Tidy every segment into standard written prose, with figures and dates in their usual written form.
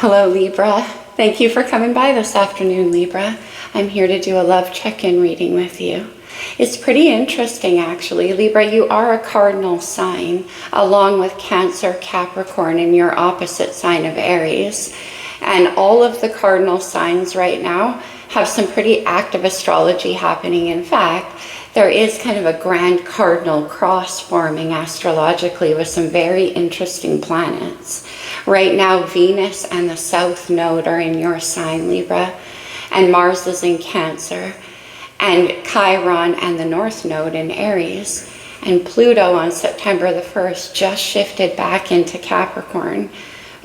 Hello, Libra. Thank you for coming by this afternoon, Libra. I'm here to do a love check-in reading with you. It's pretty interesting, actually. Libra, you are a cardinal sign, along with Cancer, Capricorn, and your opposite sign of Aries. And all of the cardinal signs right now have some pretty active astrology happening. In fact, there is kind of a grand cardinal cross forming astrologically with some very interesting planets. Right now, Venus and the South Node are in your sign, Libra, and Mars is in Cancer, and Chiron and the North Node in Aries, and Pluto on September the 1st just shifted back into Capricorn,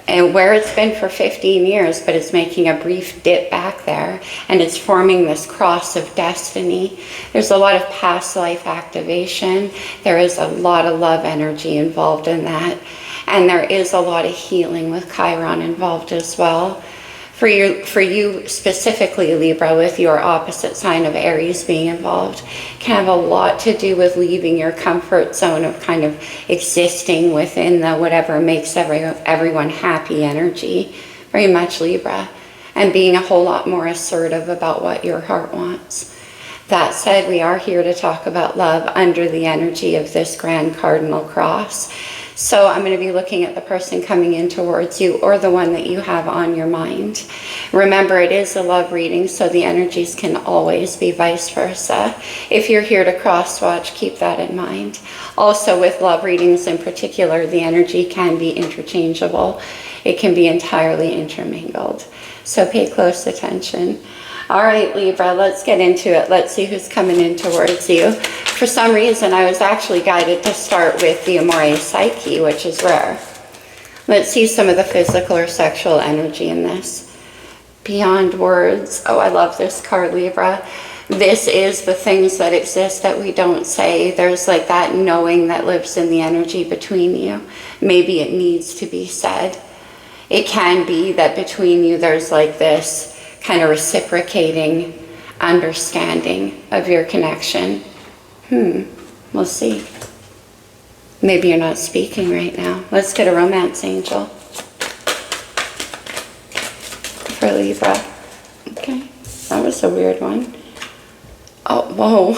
and where it's been for 15 years, but it's making a brief dip back there, and it's forming this cross of destiny. There's a lot of past life activation. There is a lot of love energy involved in that, and there is a lot of healing with Chiron involved as well. For you specifically, Libra, with your opposite sign of Aries being involved, can have a lot to do with leaving your comfort zone of kind of existing within the whatever makes everyone happy energy, very much Libra, and being a whole lot more assertive about what your heart wants. That said, we are here to talk about love under the energy of this grand cardinal cross. So I'm going to be looking at the person coming in towards you or the one that you have on your mind. Remember, it is a love reading, so the energies can always be vice versa. If you're here to cross-watch, keep that in mind. Also, with love readings in particular, the energy can be interchangeable. It can be entirely intermingled. So pay close attention. All right, Libra, let's get into it. Let's see who's coming in towards you. For some reason, I was actually guided to start with the Amore Psyche, which is rare. Let's see some of the physical or sexual energy in this. Beyond words. Oh, I love this card, Libra. This is the things that exist that we don't say. There's like that knowing that lives in the energy between you. Maybe it needs to be said. It can be that between you there's like this kind of reciprocating understanding of your connection. We'll see. Maybe you're not speaking right now. Let's get a romance angel for Libra. Okay, that was a weird one. Oh, whoa.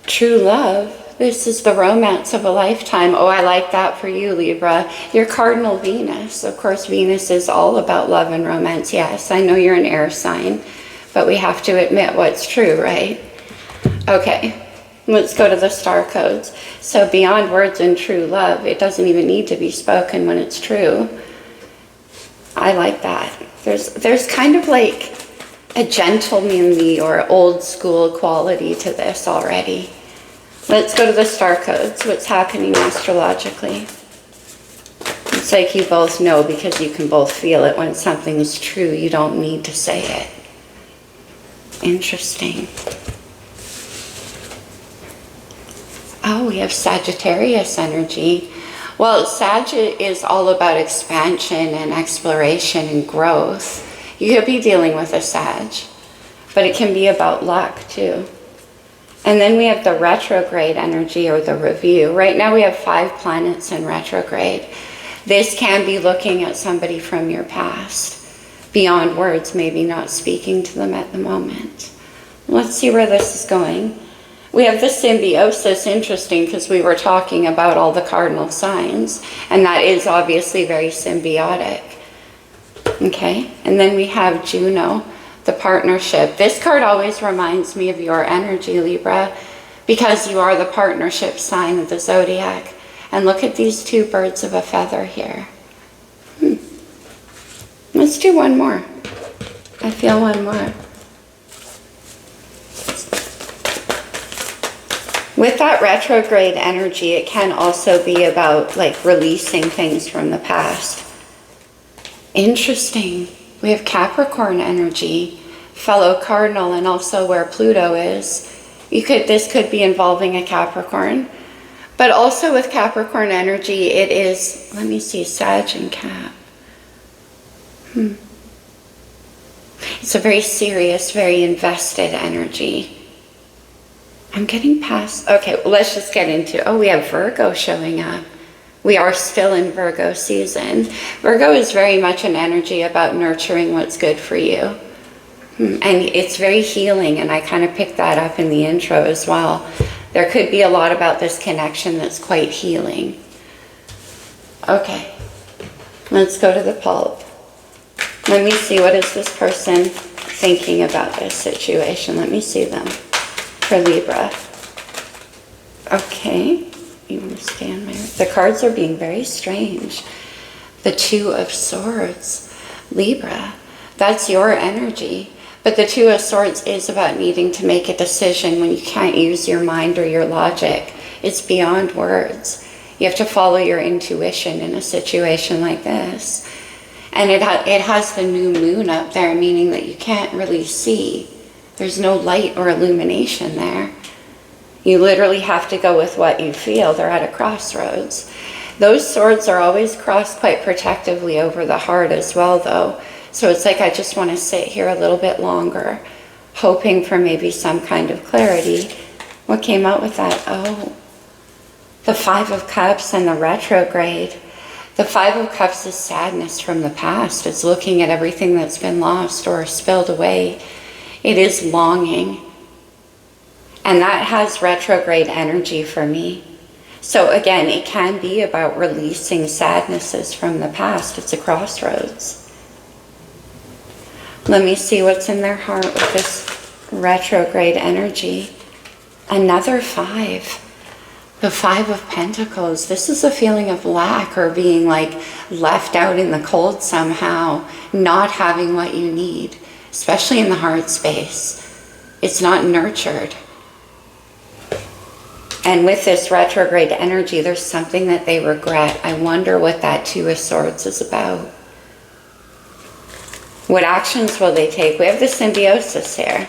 True love. This is the romance of a lifetime. Oh, I like that for you, Libra. Your cardinal Venus. Of course, Venus is all about love and romance. Yes, I know you're an air sign, but we have to admit what's true, right? Okay, let's go to the star codes. So beyond words and true love, it doesn't even need to be spoken when it's true. I like that. There's kind of like a gentlemanly or old school quality to this already. Let's go to the star codes. What's happening astrologically? It's like you both know because you can both feel it when something is true. You don't need to say it. Interesting. Oh, we have Sagittarius energy. Well, Sag is all about expansion and exploration and growth. You could be dealing with a Sag, but it can be about luck too. And then we have the retrograde energy or the review. Right now we have 5 planets in retrograde. This can be looking at somebody from your past. Beyond words, maybe not speaking to them at the moment. Let's see where this is going. We have the symbiosis, interesting because we were talking about all the cardinal signs, and that is obviously very symbiotic. Okay, and then we have Juno. The partnership. This card always reminds me of your energy, Libra, because you are the partnership sign of the zodiac. And look at these 2 birds of a feather here. Let's do one more. I feel one more. With that retrograde energy, it can also be about like releasing things from the past. Interesting. We have Capricorn energy, fellow Cardinal, and also where Pluto is. This could be involving a Capricorn. But also with Capricorn energy, it is, let me see, Sag and Cap. It's a very serious, very invested energy. I'm getting past, okay, well, let's just get into, oh, we have Virgo showing up. We are still in Virgo season. Virgo is very much an energy about nurturing what's good for you. And it's very healing, and I kind of picked that up in the intro as well. There could be a lot about this connection that's quite healing. Okay, let's go to the pulp. Let me see, what is this person thinking about this situation? Let me see them for Libra. Okay, you want to stand there? The cards are being very strange. The Two of Swords. Libra, that's your energy. But the Two of Swords is about needing to make a decision when you can't use your mind or your logic. It's beyond words. You have to follow your intuition in a situation like this. And it has the new moon up there, meaning that you can't really see. There's no light or illumination there. You literally have to go with what you feel. They're at a crossroads. Those swords are always crossed quite protectively over the heart as well, though. So it's like I just want to sit here a little bit longer, hoping for maybe some kind of clarity. What came out with that? Oh, the Five of Cups and the retrograde. The Five of Cups is sadness from the past. It's looking at everything that's been lost or spilled away. It is longing. And that has retrograde energy for me. So again, it can be about releasing sadnesses from the past. It's a crossroads. Let me see what's in their heart with this retrograde energy. Another five. The Five of Pentacles. This is a feeling of lack or being like left out in the cold somehow, not having what you need, especially in the heart space. It's not nurtured. And with this retrograde energy, there's something that they regret. I wonder what that Two of Swords is about. What actions will they take? We have the symbiosis here.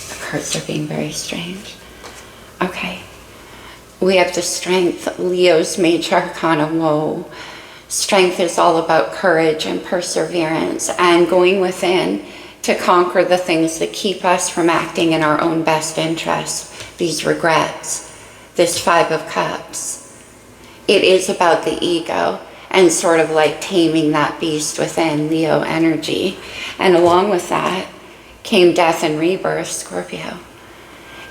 The cards are being very strange. Okay. We have the Strength. Leo's major arcana. Whoa. Strength is all about courage and perseverance and going within to conquer the things that keep us from acting in our own best interests. These regrets. This Five of Cups. It is about the ego and sort of like taming that beast within, Leo energy. And along with that came death and rebirth, Scorpio.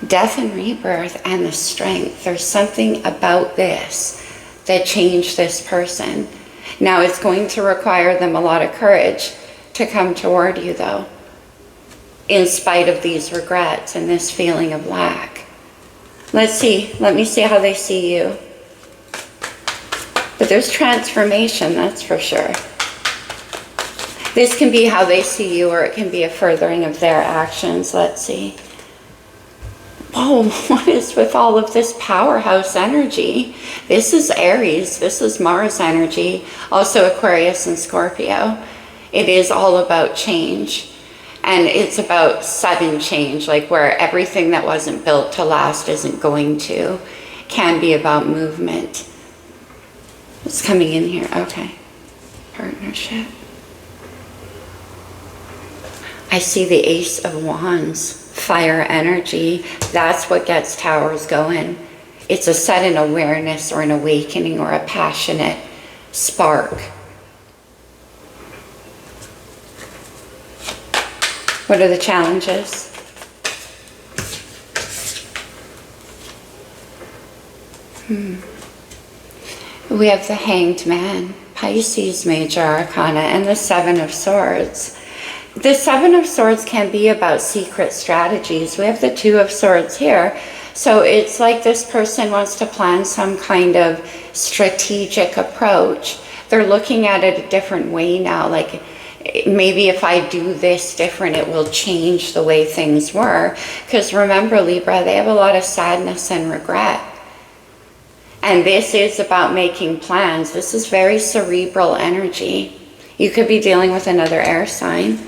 Death and rebirth and the strength. There's something about this that changed this person. Now it's going to require them a lot of courage to come toward you though, in spite of these regrets and this feeling of lack. Let's see, let me see how they see you. But there's transformation, that's for sure. This can be how they see you, or it can be a furthering of their actions. Let's see. Whoa, what is with all of this powerhouse energy? This is Aries, this is Mars energy, also Aquarius and Scorpio. It is all about change. And it's about sudden change, like where everything that wasn't built to last isn't going to. Can be about movement. What's coming in here? Okay. Partnership. I see the Ace of Wands. Fire energy. That's what gets towers going. It's a sudden awareness or an awakening or a passionate spark. What are the challenges? We have the Hanged Man, Pisces major arcana, and the Seven of Swords. The Seven of Swords can be about secret strategies. We have the Two of Swords here. So it's like this person wants to plan some kind of strategic approach. They're looking at it a different way now. Like maybe if I do this different, it will change the way things were. Because remember, Libra, they have a lot of sadness and regret. And this is about making plans. This is very cerebral energy. You could be dealing with another air sign.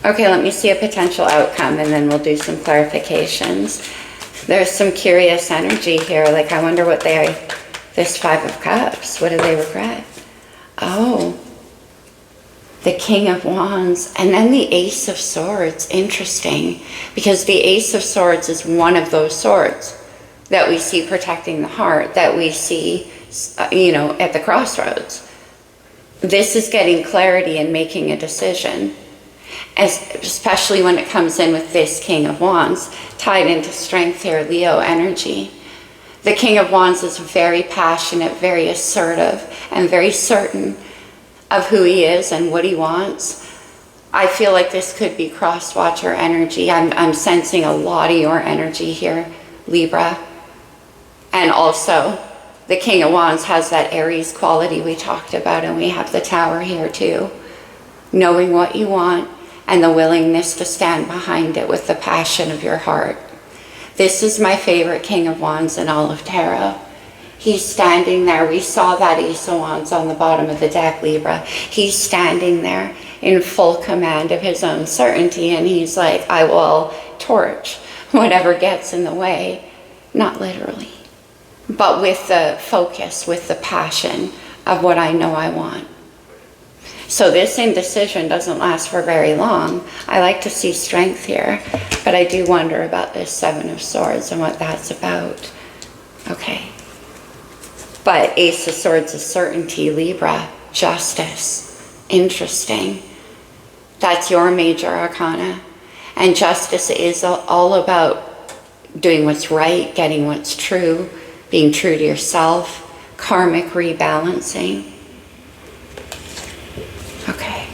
Okay, let me see a potential outcome and then we'll do some clarifications. There's some curious energy here. Like I wonder what this Five of Cups, what do they regret? Oh, the King of Wands and then the Ace of Swords. Interesting, because the Ace of Swords is one of those swords. that we see protecting the heart, that we see, at the crossroads. This is getting clarity and making a decision, especially when it comes in with this King of Wands, tied into strength here, Leo energy. The King of Wands is very passionate, very assertive, and very certain of who he is and what he wants. I feel like this could be cross-watcher energy. I'm sensing a lot of your energy here, Libra. And also, the King of Wands has that Aries quality we talked about, and we have the Tower here too. Knowing what you want and the willingness to stand behind it with the passion of your heart. This is my favorite King of Wands in all of tarot. He's standing there. We saw that Ace of Wands on the bottom of the deck, Libra. He's standing there in full command of his own certainty, and he's like, I will torch whatever gets in the way. Not literally, but with the focus, with the passion of what I know I want. So this indecision doesn't last for very long. I like to see strength here, but I do wonder about this Seven of Swords and what that's about. Okay. But Ace of Swords is certainty, Libra, justice. Interesting. That's your major arcana. And justice is all about doing what's right, getting what's true, being true to yourself, karmic rebalancing. Okay.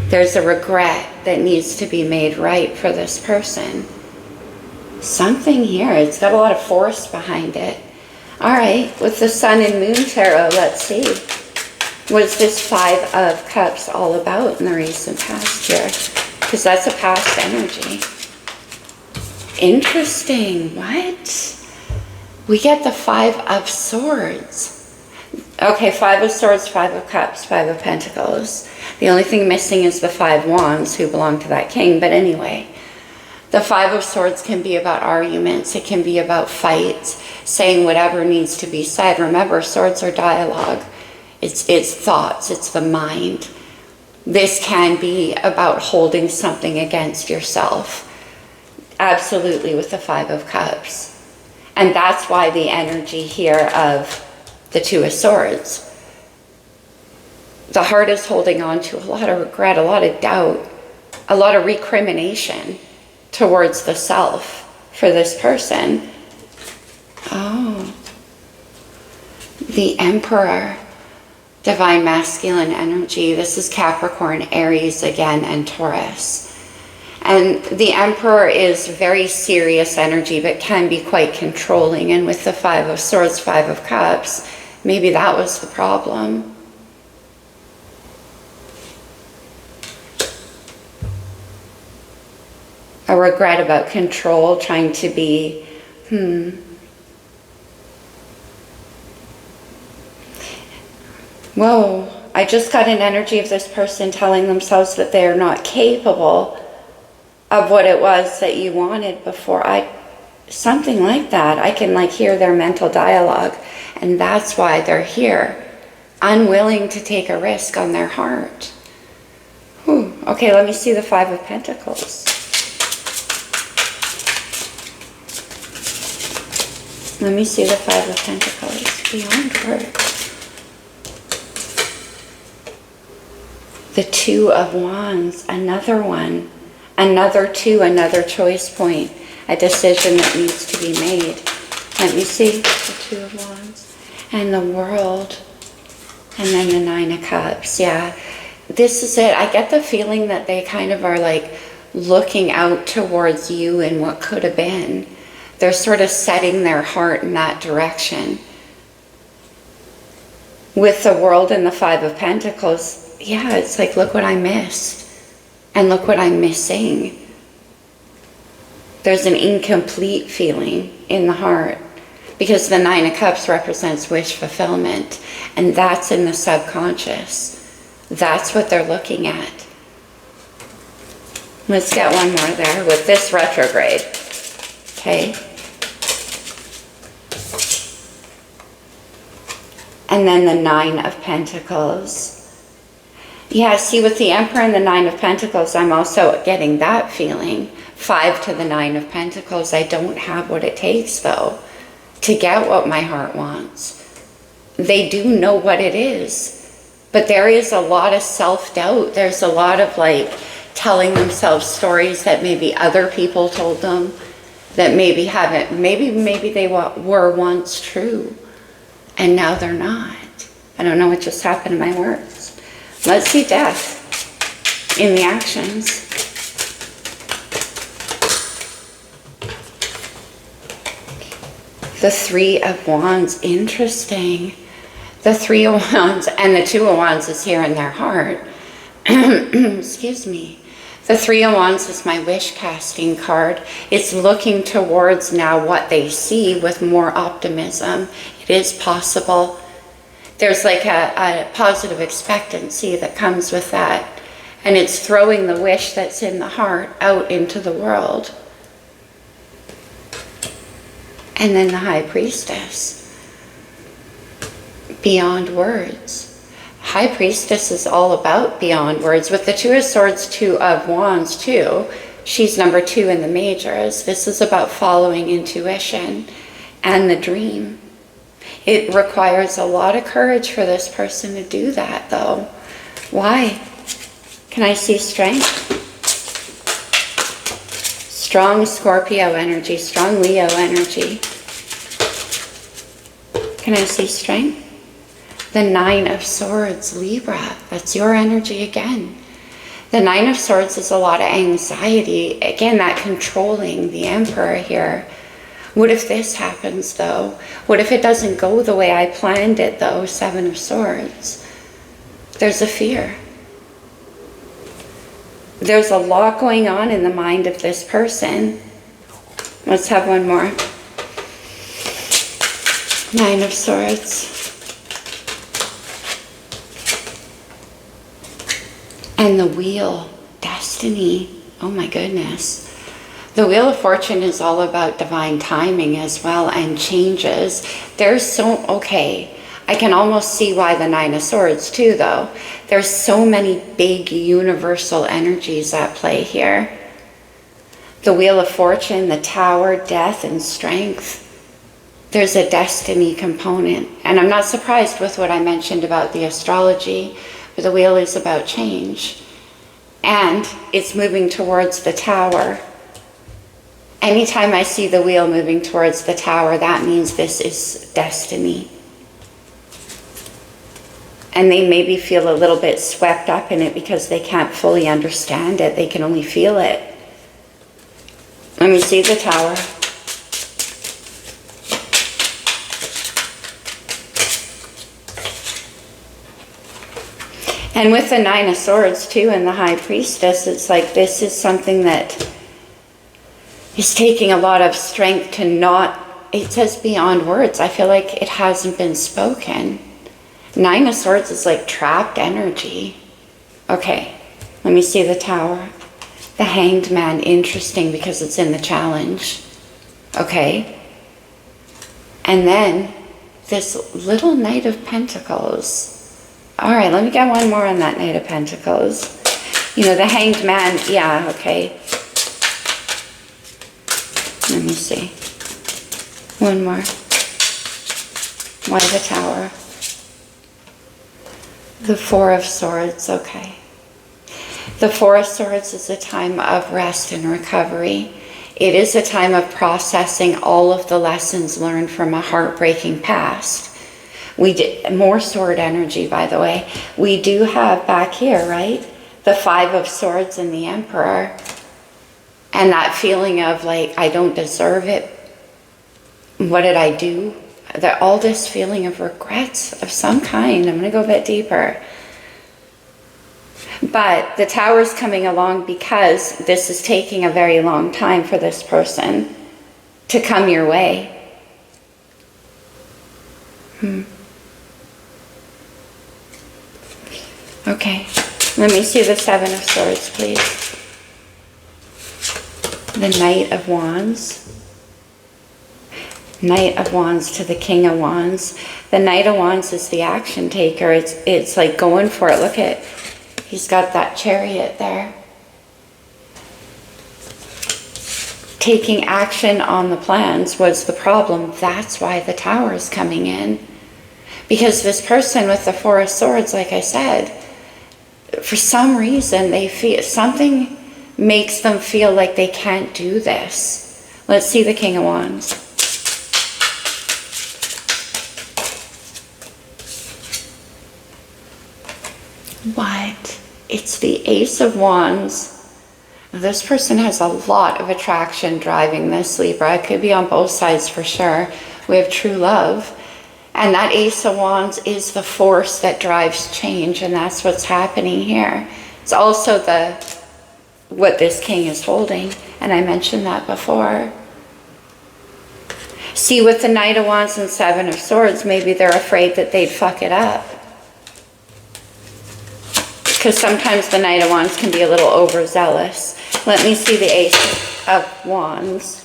There's a regret that needs to be made right for this person. Something here, it's got a lot of force behind it. All right, with the Sun and Moon Tarot, let's see. What is this Five of Cups all about in the recent past here? Because that's a past energy. Interesting. What? We get the Five of Swords. Okay, Five of Swords, Five of Cups, Five of Pentacles. The only thing missing is the Five Wands, who belong to that king. But anyway, the Five of Swords can be about arguments. It can be about fights, saying whatever needs to be said. Remember, swords are dialogue. It's thoughts. It's the mind. This can be about holding something against yourself. Absolutely, with the Five of Cups. And that's why the energy here of the Two of Swords. The heart is holding on to a lot of regret, a lot of doubt, a lot of recrimination towards the self for this person. Oh. The Emperor. Divine masculine energy. This is Capricorn, Aries again, and Taurus. And the Emperor is very serious energy, but can be quite controlling. And with the Five of Swords, Five of Cups, maybe that was the problem. A regret about control, trying to be, Whoa, I just got an energy of this person telling themselves that they're not capable of what it was that you wanted before. Something like that. I can hear their mental dialogue, and that's why they're here, unwilling to take a risk on their heart. Okay, let me see the Five of Pentacles. Let me see the Five of Pentacles. Beyond words. The Two of Wands, another one. Another two, another choice point. A decision that needs to be made. Let me see the Two of Wands. And the World. And then the Nine of Cups. Yeah, this is it. I get the feeling that they kind of are looking out towards you and what could have been. They're sort of setting their heart in that direction. With the World and the Five of Pentacles, yeah, it's look what I missed. And look what I'm missing. There's an incomplete feeling in the heart. Because the Nine of Cups represents wish fulfillment. And that's in the subconscious. That's what they're looking at. Let's get one more there with this retrograde. Okay. And then the Nine of Pentacles. Yeah, see, with the Emperor and the Nine of Pentacles, I'm also getting that feeling. 5 to the 9 of Pentacles. I don't have what it takes, though, to get what my heart wants. They do know what it is, but there is a lot of self-doubt. There's a lot of like telling themselves stories that maybe other people told them, that maybe haven't, maybe they were once true, and now they're not. I don't know what just happened to my words. Let's see death in the actions. The 3 of Wands, interesting. The 3 of Wands and the 2 of Wands is here in their heart. Excuse me. The 3 of Wands is my wish casting card. It's looking towards now what they see with more optimism. It is possible. There's like a positive expectancy that comes with that. And it's throwing the wish that's in the heart out into the world. And then the High Priestess, beyond words. High Priestess is all about beyond words. With the 2 of Swords, 2 of Wands too, she's number 2 in the majors. This is about following intuition and the dream. It requires a lot of courage for this person to do that, though. Why? Can I see strength? Strong Scorpio energy, strong Leo energy. Can I see strength? The 9 of Swords, Libra. That's your energy again. The 9 of Swords is a lot of anxiety. Again, that controlling the Emperor here. What if this happens, though? What if it doesn't go the way I planned it, though? 7 of Swords. There's a fear. There's a lot going on in the mind of this person. Let's have one more. 9 of Swords. And the Wheel, destiny. Oh my goodness. The Wheel of Fortune is all about divine timing as well, and changes. Okay, I can almost see why the 9 of Swords too, though. There's so many big universal energies at play here. The Wheel of Fortune, the Tower, death and strength. There's a destiny component. And I'm not surprised with what I mentioned about the astrology, but the Wheel is about change. And it's moving towards the Tower. Anytime I see the Wheel moving towards the Tower, that means this is destiny. And they maybe feel a little bit swept up in it because they can't fully understand it. They can only feel it. Let me see the Tower. And with the 9 of Swords too and the High Priestess, it's like this is something that is taking a lot of strength to not, it says beyond words. I feel like it hasn't been spoken. 9 of Swords is like trapped energy. Okay, let me see the Tower. The Hanged Man, interesting because it's in the challenge. Okay. And then this little Knight of Pentacles. All right, let me get one more on that Knight of Pentacles. You know, the Hanged Man, yeah, okay. Let me see. One more. Why the Tower? The 4 of Swords, okay. The 4 of Swords is a time of rest and recovery. It is a time of processing all of the lessons learned from a heartbreaking past. We did more sword energy, by the way. We do have back here, right? The 5 of Swords and the Emperor. And that feeling of like, I don't deserve it. What did I do? All this feeling of regrets of some kind. I'm going to go a bit deeper. But the Tower's coming along because this is taking a very long time for this person to come your way. Okay, let me see the 7 of Swords, please. The Knight of Wands. Knight of Wands to the King of Wands. The Knight of Wands is the action taker. It's like going for it. Look at, he's got that chariot there. taking action on the plans was the problem. That's why the Tower is coming in. Because this person with the Four of Swords, like I said, for some reason they feel something makes them feel like they can't do this. Let's see the King of Wands. What? It's the Ace of Wands. This person has a lot of attraction driving this, Libra. It could be on both sides for sure. We have true love. And that Ace of Wands is the force that drives change, and that's what's happening here. It's also what this king is holding, and I mentioned that before. See, with the Knight of Wands and Seven of Swords, maybe they're afraid that they'd fuck it up. Because sometimes the Knight of Wands can be a little overzealous. Let me see the Ace of Wands.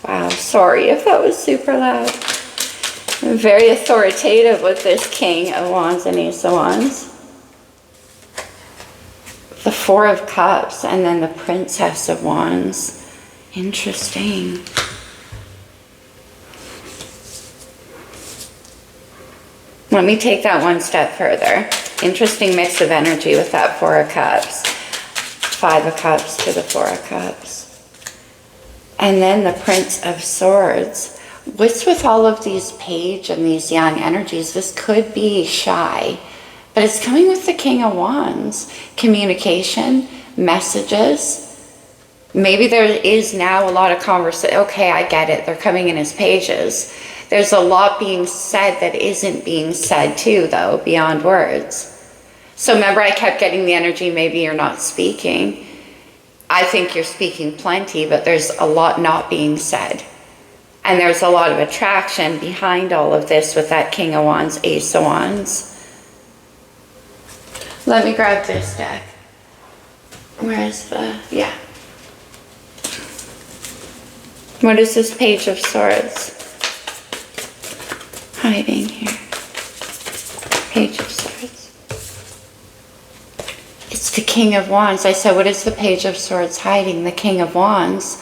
Wow, sorry if that was super loud. I'm very authoritative with this King of Wands and Ace of Wands. The Four of Cups and then the Princess of Wands. Interesting. Let me take that one step further. Interesting mix of energy with that Four of Cups. Five of Cups to the Four of Cups. And then the Prince of Swords. What's with all of these page and these young energies? This could be shy, but it's coming with the King of Wands. Communication, messages. Maybe there is now a lot of conversation. Okay, I get it. They're coming in as pages. There's a lot being said that isn't being said too, though, beyond words. So remember, I kept getting the energy, maybe you're not speaking. I think you're speaking plenty, but there's a lot not being said. And there's a lot of attraction behind all of this with that King of Wands, Ace of Wands. Let me grab this deck. Where's the, yeah. What is this Page of Swords hiding here? Page of Swords. It's the King of Wands. I said, what is the Page of Swords hiding? The King of Wands.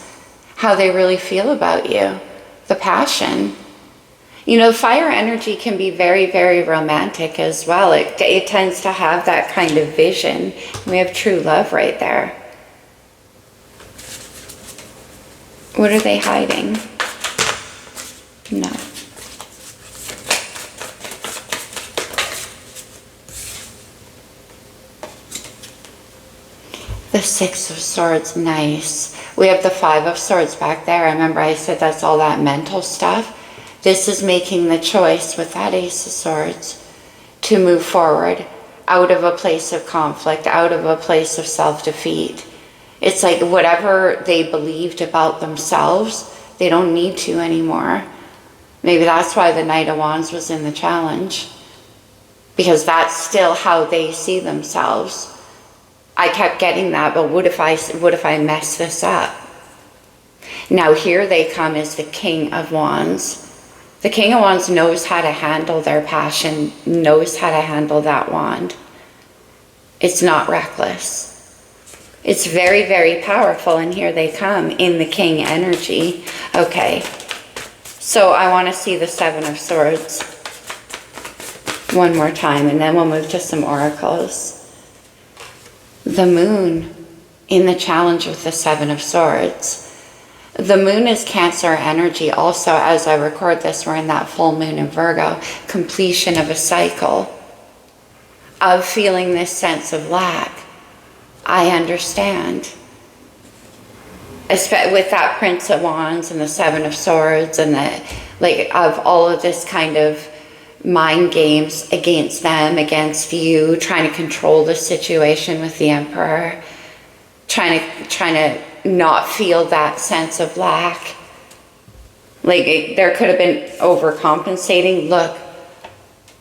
How they really feel about you. The passion. You know, fire energy can be very, very romantic as well. It tends to have that kind of vision. We have true love right there. What are they hiding? No. The Six of Swords, nice. We have the Five of Swords back there. Remember I said that's all that mental stuff. This is making the choice with that Ace of Swords to move forward out of a place of conflict, out of a place of self-defeat. It's like whatever they believed about themselves, they don't need to anymore. Maybe that's why the Knight of Wands was in the challenge, because that's still how they see themselves. I kept getting that, but what if I mess this up? Now here they come as the King of Wands. The King of Wands knows how to handle their passion, knows how to handle that wand. It's not reckless. It's very, very powerful, and here they come in the King energy. Okay, so I want to see the Seven of Swords one more time, and then we'll move to some oracles. The Moon in the challenge with the Seven of Swords. The Moon is Cancer energy. Also, as I record this, we're in that full moon in Virgo. Completion of a cycle of feeling this sense of lack. I understand. With that Prince of Wands and the Seven of Swords and of all of this kind of mind games against them, against you, trying to control the situation with the Emperor, trying to not feel that sense of lack. There could have been overcompensating. Look,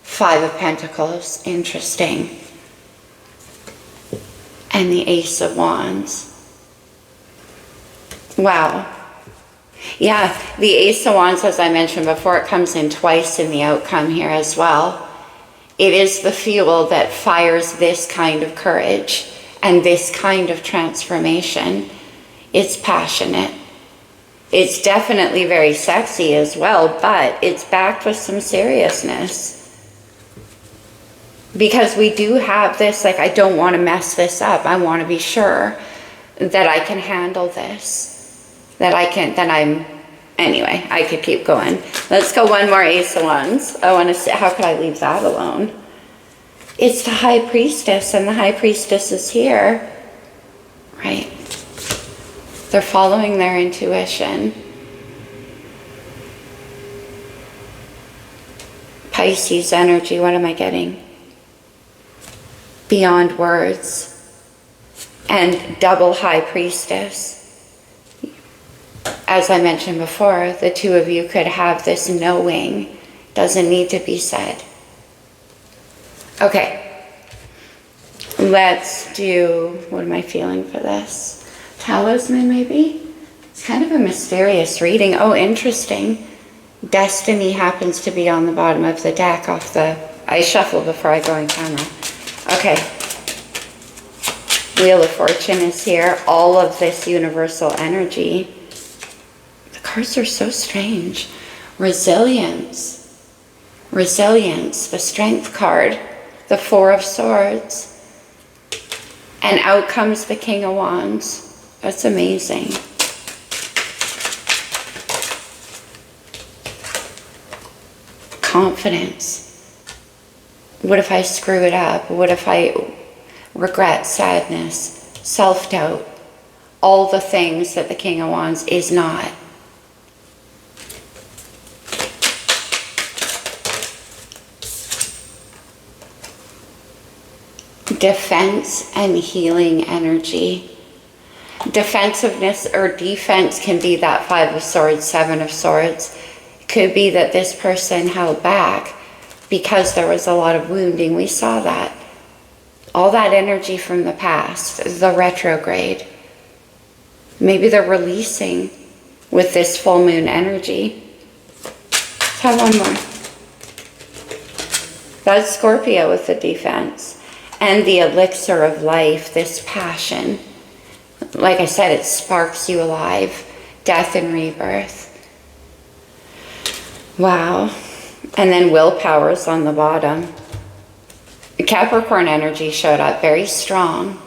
Five of Pentacles, interesting. And the Ace of Wands. Wow. Yeah, the Ace of Wands, as I mentioned before, it comes in twice in the outcome here as well. It is the fuel that fires this kind of courage and this kind of transformation. It's passionate. It's definitely very sexy as well, but it's backed with some seriousness. Because we do have this, like, I don't want to mess this up. I want to be sure that I can handle this. Anyway, I could keep going. Let's go one more Ace of Wands. I want to see, how could I leave that alone? It's the High Priestess, and the High Priestess is here, right? They're following their intuition. Pisces energy, what am I getting? Beyond words. And double High Priestess. As I mentioned before, the two of you could have this knowing. Doesn't need to be said. Okay. Let's do, what am I feeling for this? Talisman, maybe? It's kind of a mysterious reading. Oh, interesting. Destiny happens to be on the bottom of the deck I shuffle before I go in camera. Okay. Wheel of Fortune is here. All of this universal energy. The cards are so strange. Resilience. Resilience, the Strength card. The Four of Swords. And out comes the King of Wands. That's amazing. Confidence. What if I screw it up? What if I regret, sadness, self-doubt? All the things that the King of Wands is not. Defense and healing energy. Defensiveness or defense can be that Five of Swords, Seven of Swords. It could be that this person held back because there was a lot of wounding. We saw that. All that energy from the past, the retrograde. Maybe they're releasing with this full moon energy. Let's have one more. That's Scorpio with the defense. And the elixir of life, this passion. Like I said, it sparks you alive. Death and rebirth. Wow. And then willpower's on the bottom. Capricorn energy showed up very strong.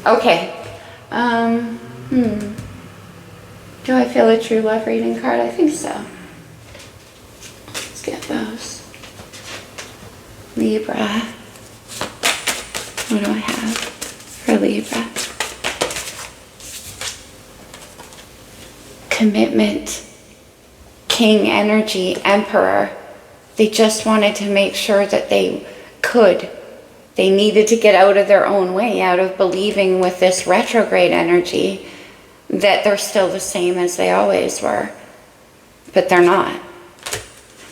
Okay. Do I feel a true love reading card? I think so. Let's get those. Libra. What do I have for Libra? Commitment. King energy, Emperor. They just wanted to make sure that they could. They needed to get out of their own way, out of believing with this retrograde energy that they're still the same as they always were. But they're not.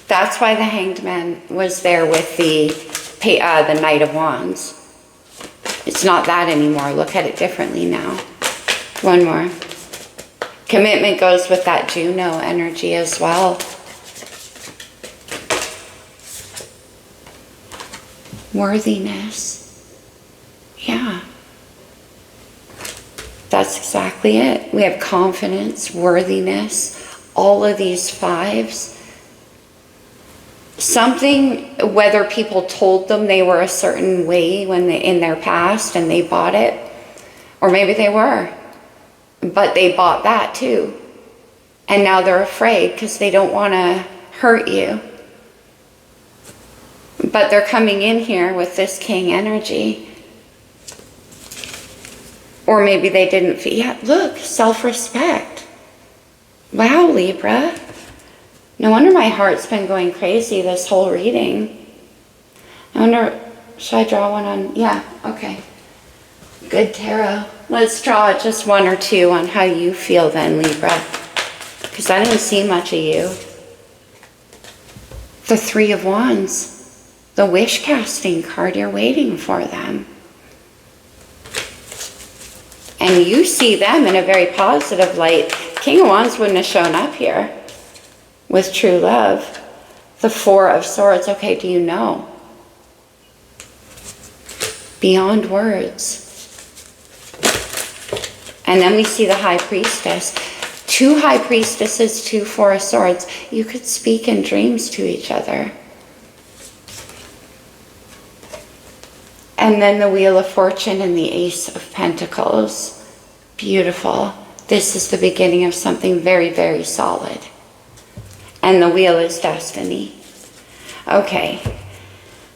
That's why the Hanged Man was there with the Knight of Wands. It's not that anymore. Look at it differently now. One more. Commitment goes with that Juno energy as well. Worthiness. Yeah. That's exactly it. We have confidence, worthiness, all of these fives. Something, whether people told them they were a certain way in their past and they bought it, or maybe they were, but they bought that too. And now they're afraid because they don't want to hurt you. But they're coming in here with this King energy. Or maybe they didn't feel, yeah, look, self-respect. Wow, Libra. No wonder my heart's been going crazy this whole reading. I wonder, should I draw one on? Yeah, okay. Good tarot. Let's draw just one or two on how you feel then, Libra. Because I didn't see much of you. The Three of Wands. The wish casting card, you're waiting for them. And you see them in a very positive light. King of Wands wouldn't have shown up here with true love. The Four of Swords, okay, do you know? Beyond words. And then we see the High Priestess. 2 High Priestesses, 2 Four of Swords. You could speak in dreams to each other. And then the Wheel of Fortune and the Ace of Pentacles. Beautiful. This is the beginning of something very, very solid. And the Wheel is Destiny. Okay.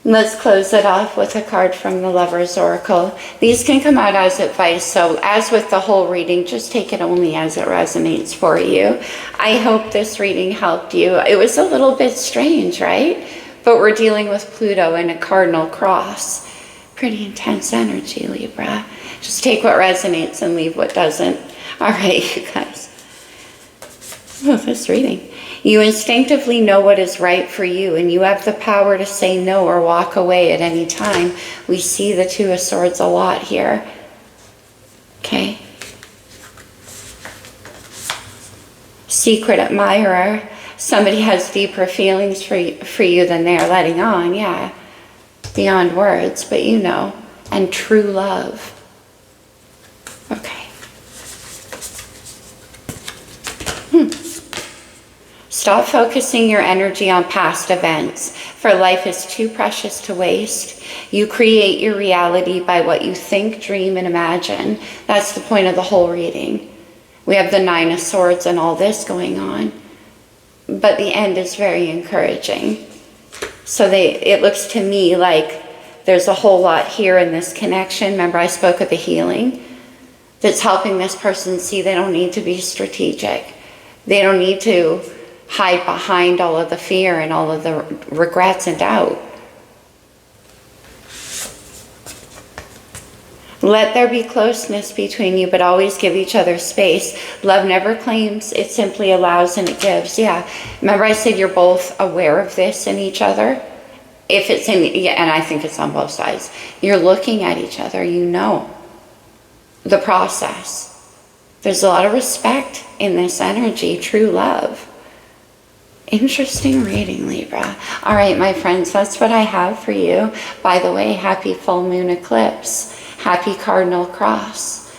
Let's close it off with a card from the Lover's Oracle. These can come out as advice, so as with the whole reading, just take it only as it resonates for you. I hope this reading helped you. It was a little bit strange, right? But we're dealing with Pluto and a cardinal cross. Pretty intense energy, Libra. Just take what resonates and leave what doesn't. All right, you guys. Oh, this reading. You instinctively know what is right for you, and you have the power to say no or walk away at any time. We see the Two of Swords a lot here. Okay. Secret admirer. Somebody has deeper feelings for you than they're letting on, yeah. Beyond words, but you know. And true love. Okay. Stop focusing your energy on past events, for life is too precious to waste. You create your reality by what you think, dream, and imagine. That's the point of the whole reading. We have the Nine of Swords and all this going on, but the end is very encouraging. So it looks to me like there's a whole lot here in this connection. Remember, I spoke of the healing that's helping this person see they don't need to be strategic. They don't need to hide behind all of the fear and all of the regrets and doubt. Let there be closeness between you, but always give each other space. Love never claims, it simply allows and it gives. Yeah, remember I said you're both aware of this in each other? If it's in, yeah, and I think it's on both sides. You're looking at each other, you know the process. There's a lot of respect in this energy, true love. Interesting reading, Libra. All right, my friends, that's what I have for you. By the way, happy full moon eclipse. Happy cardinal cross.